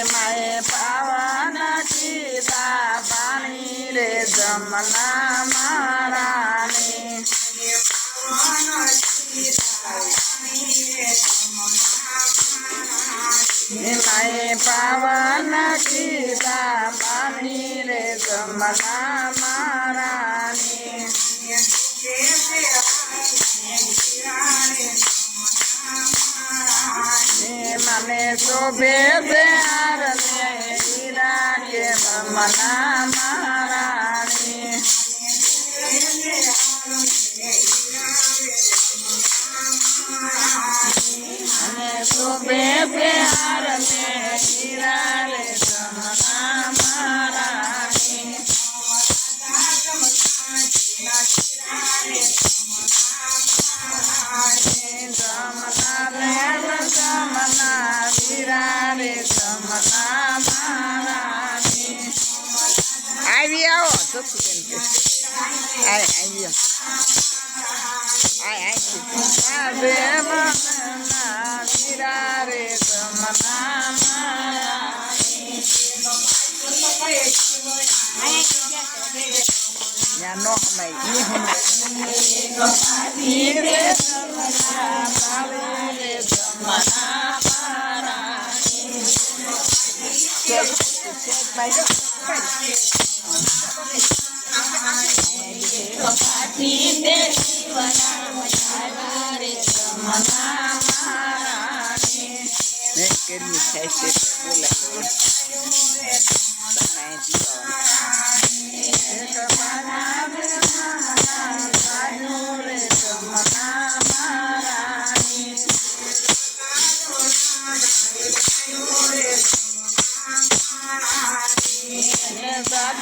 માએ પાવન કીધા પાણી રે જમના મારાને માએ પાવન કીધા પાણી રે જમના મારાને મને શોભે છે હારને હીરા કે મના મારાણી મને શોભે છે હારને હીરા રે મના મારાણી જમના વીરા રે જમના મારાની આવી આવો સસુબેન કે આવી મના વીરા રે જમના મારાની યા નો હમાઈ રે જમના રે જમના મારાની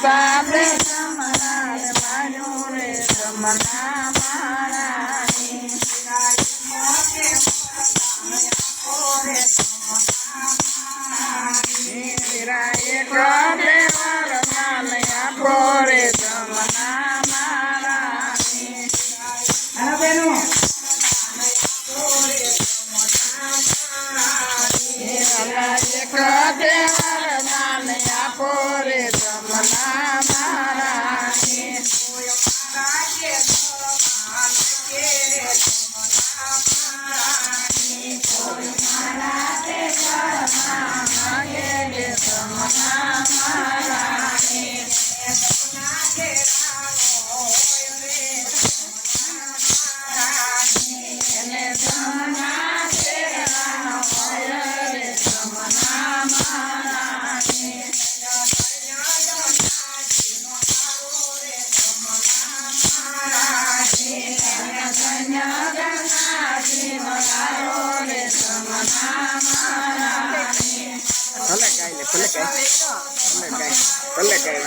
બાબે જમના માયો રે જમના મારાની વીરાએ કરે વરદાન આપો રે જમના મારાની વીરાએ કરે વરદાન આપો રે જમના મારાની ભલે કઈ